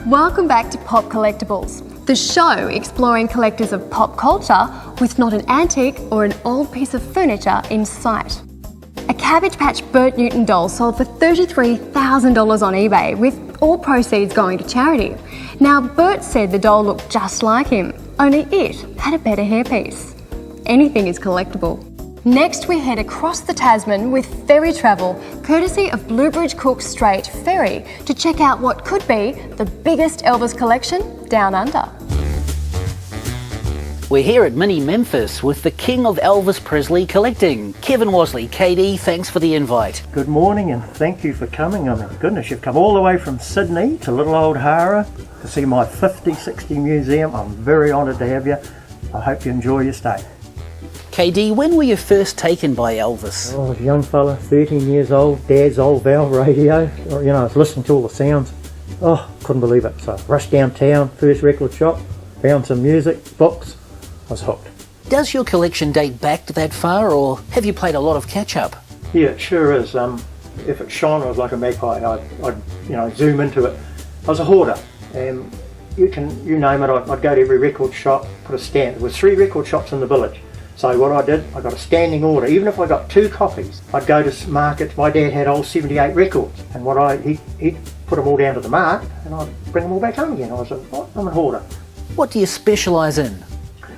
Welcome back to Pop Collectibles, the show exploring collectors of pop culture with not an antique or an old piece of furniture in sight. A Cabbage Patch Bert Newton doll sold for $33,000 on eBay, with all proceeds going to charity. Now, Bert said the doll looked just like him, only it had a better hairpiece. Anything is collectible. Next, we head across the Tasman with ferry travel, courtesy of Bluebridge Cook Strait Ferry, to check out what could be the biggest Elvis collection down under. We're here at Mini Memphis with the king of Elvis Presley collecting, Kevin Wasley. KD, thanks for the invite. Good morning and thank you for coming. I mean, goodness, you've come all the way from Sydney to little old Hara to see my 50/60 museum. I'm very honoured to have you. I hope you enjoy your stay. KD, when were you first taken by Elvis? Oh, I was a young fella, 13 years old, Dad's old valve radio. You know, I was listening to all the sounds. Oh, couldn't believe it. So I rushed downtown, first record shop, found some music, books. I was hooked. Does your collection date back to that far, or have you played a lot of catch-up? Yeah, it sure is. If it shone, I was like a magpie. I'd zoom into it. I was a hoarder. You name it, I'd go to every record shop, put a stand. There were 3 record shops in the village. So what I did, I got a standing order. Even if I got 2 copies, I'd go to markets. My dad had old 78 records, and he'd put them all down to the mart, and I'd bring them all back home again. I'm a hoarder. What do you specialise in?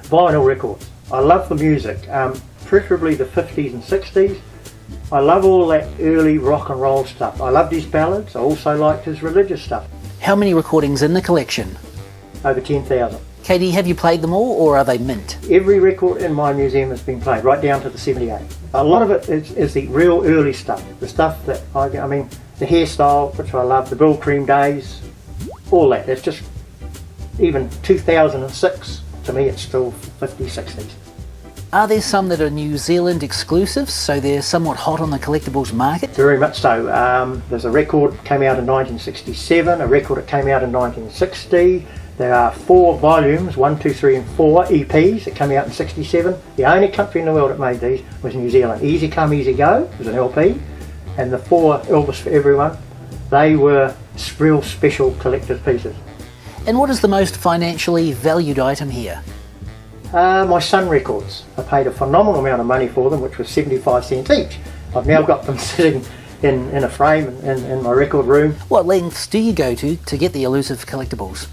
Vinyl records. I love the music, preferably the 50s and 60s. I love all that early rock and roll stuff. I loved his ballads. I also liked his religious stuff. How many recordings in the collection? Over 10,000. KD, have you played them all, or are they mint? Every record in my museum has been played, right down to the 78. A lot of it is the real early stuff. The stuff that, the hairstyle, which I love, the Bill Cream days, all that. It's just, even 2006, to me it's still 50s, 60s. Are there some that are New Zealand exclusives, so they're somewhat hot on the collectibles market? Very much so. There's a record that came out in 1967, a record that came out in 1960. There are 4 volumes, 1, 2, 3 and 4 EPs that came out in 67. The only country in the world that made these was New Zealand. Easy Come, Easy Go was an LP, and the 4 Elvis for Everyone, they were real special collector's pieces. And what is the most financially valued item here? My Sun records. I paid a phenomenal amount of money for them, which was 75 cents each. I've now got them sitting in a frame in my record room. What lengths do you go to get the elusive collectibles?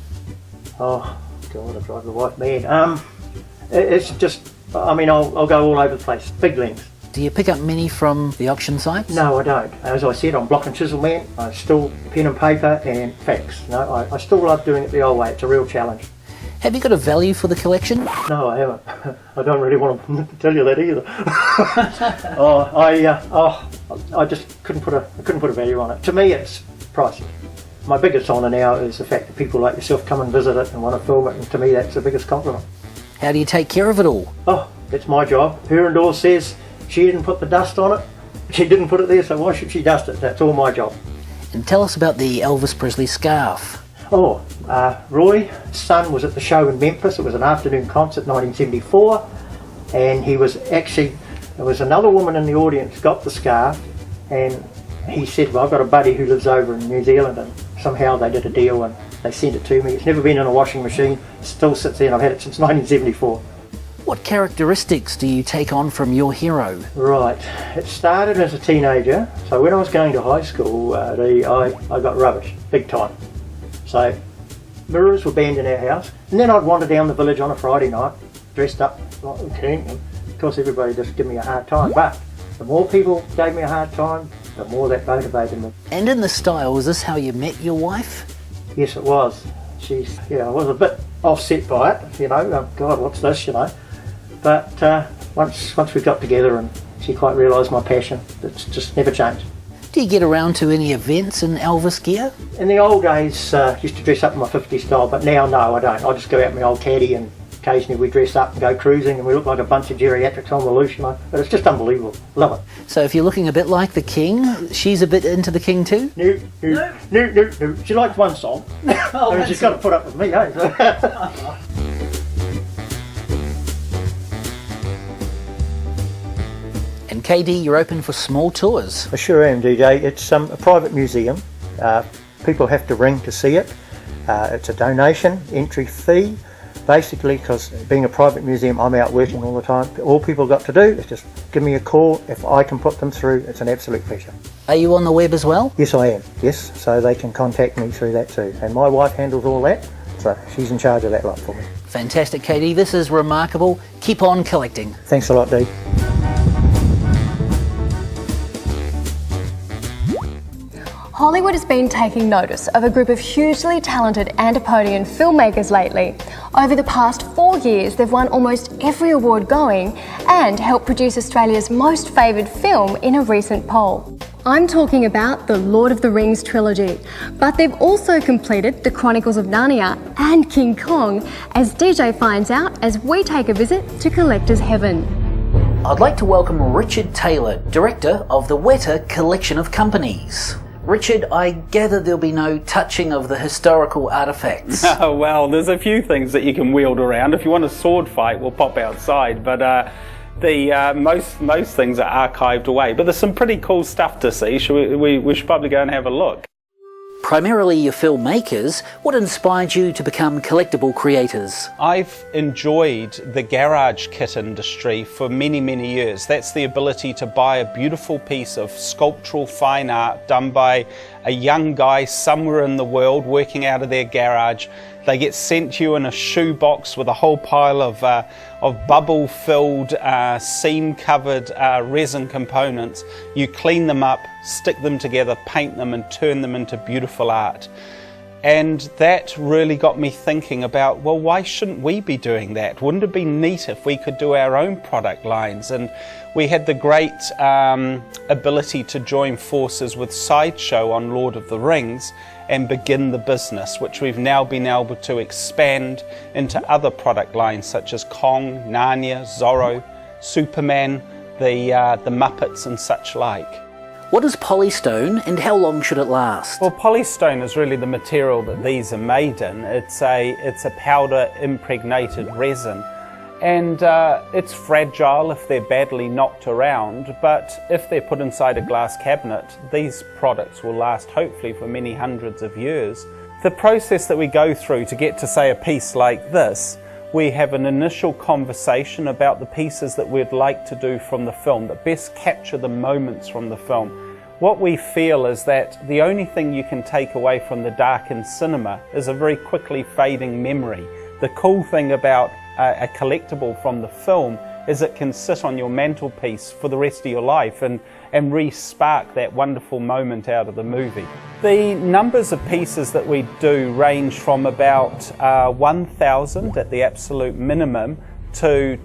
Oh, God, I drive the wife mad. It's just, I'll go all over the place, big lengths. Do you pick up many from the auction sites? No, I don't. As I said, I'm block and chisel man. I still pen and paper and fax. No, I still love doing it the old way. It's a real challenge. Have you got a value for the collection? No, I haven't. I don't really want to tell you that either. I just couldn't put a value on it. To me, it's pricey. My biggest honour now is the fact that people like yourself come and visit it and want to film it, and to me that's the biggest compliment. How do you take care of it all? Oh, it's my job. Her indoor says she didn't put the dust on it. She didn't put it there, so why should she dust it? That's all my job. And tell us about the Elvis Presley scarf. Oh, Roy's son was at the show in Memphis. It was an afternoon concert, 1974, and there was another woman in the audience got the scarf, and he said, well, I've got a buddy who lives over in New Zealand, and somehow they did a deal and they sent it to me. It's never been in a washing machine. It still sits there, and I've had it since 1974. What characteristics do you take on from your hero? Right, it started as a teenager. So when I was going to high school, I got rubbish, big time. So mirrors were banned in our house, and then I'd wander down the village on a Friday night, dressed up like a king, and of course everybody just give me a hard time. But the more people gave me a hard time, the more that motivated me. And in the style, was this how you met your wife? Yes, it was. I was a bit offset by it, God, what's this, But once we got together and she quite realised my passion, it's just never changed. Do you get around to any events in Elvis gear? In the old days, used to dress up in my 50s style, but now, no, I don't. I just go out in my old caddy, and occasionally we dress up and go cruising, and we look like a bunch of geriatrics on the loose, But it's just unbelievable. Love it. So if you're looking a bit like the King, she's a bit into the King too? No. She likes one song. She's got to put up with me, eh? And KD, you're open for small tours? I sure am, DJ. It's a private museum. People have to ring to see it. It's a donation, entry fee. Basically, because being a private museum, I'm out working all the time. All people got to do is just give me a call. If I can put them through, it's an absolute pleasure. Are you on the web as well? Yes, I am. Yes, so they can contact me through that too. And my wife handles all that, so she's in charge of that lot for me. Fantastic, Katie. This is remarkable. Keep on collecting. Thanks a lot, Dee. Hollywood has been taking notice of a group of hugely talented Antipodean filmmakers lately. Over the past 4 years, they've won almost every award going and helped produce Australia's most favoured film in a recent poll. I'm talking about the Lord of the Rings trilogy, but they've also completed The Chronicles of Narnia and King Kong, as DJ finds out as we take a visit to Collector's Heaven. I'd like to welcome Richard Taylor, Director of the Weta Collection of Companies. Richard, I gather there'll be no touching of the historical artefacts. Oh, well, there's a few things that you can wield around. If you want a sword fight, we'll pop outside, but most things are archived away. But there's some pretty cool stuff to see. We should probably go and have a look. Primarily your filmmakers, what inspired you to become collectible creators? I've enjoyed the garage kit industry for many, many years. That's the ability to buy a beautiful piece of sculptural fine art done by a young guy somewhere in the world working out of their garage. They get sent to you in a shoebox with a whole pile of bubble-filled, seam-covered resin components. You clean them up, stick them together, paint them and turn them into beautiful art. And that really got me thinking about, well, why shouldn't we be doing that? Wouldn't it be neat if we could do our own product lines? And we had the great ability to join forces with Sideshow on Lord of the Rings and begin the business, which we've now been able to expand into other product lines such as Kong, Narnia, Zorro, Superman, the Muppets and such like. What is polystone and how long should it last? Well, polystone is really the material that these are made in. It's a powder impregnated resin, and it's fragile if they're badly knocked around, but if they're put inside a glass cabinet, these products will last hopefully for many hundreds of years. The process that we go through to get to, say, a piece like this, we have an initial conversation about the pieces that we'd like to do from the film that best capture the moments from the film. What we feel is that the only thing you can take away from the darkened cinema is a very quickly fading memory. The cool thing about a collectible from the film is it can sit on your mantelpiece for the rest of your life and re-spark that wonderful moment out of the movie. The numbers of pieces that we do range from about 1,000 at the absolute minimum to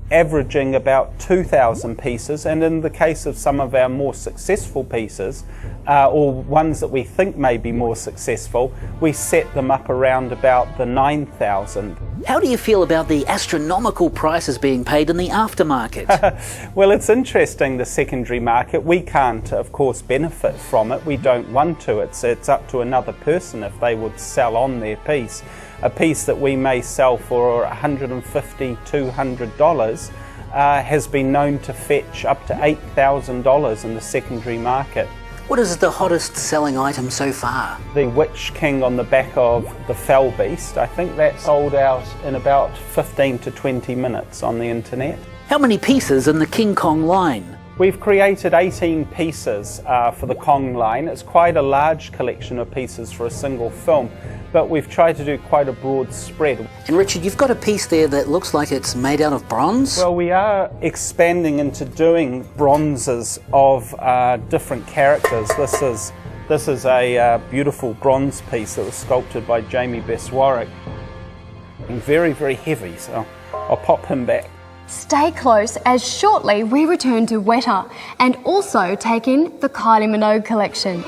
averaging about 2,000 pieces, and in the case of some of our more successful pieces, or ones that we think may be more successful, we set them up around about the 9,000. How do you feel about the astronomical prices being paid in the aftermarket? Well, it's interesting, the secondary market. We can't, of course, benefit from it. We don't want to. It's up to another person if they would sell on their piece. A piece that we may sell for $150, $200 has been known to fetch up to $8,000 in the secondary market. What is the hottest selling item so far? The Witch King on the back of the Fell Beast, I think that sold out in about 15 to 20 minutes on the internet. How many pieces in the King Kong line? We've created 18 pieces for the Kong line. It's quite a large collection of pieces for a single film, but we've tried to do quite a broad spread. And Richard, you've got a piece there that looks like it's made out of bronze? Well, we are expanding into doing bronzes of different characters. This is a beautiful bronze piece that was sculpted by Jamie Bess-Warwick. And very, very heavy, so I'll pop him back. Stay close as shortly we return to Weta and also take in the Kylie Minogue collection.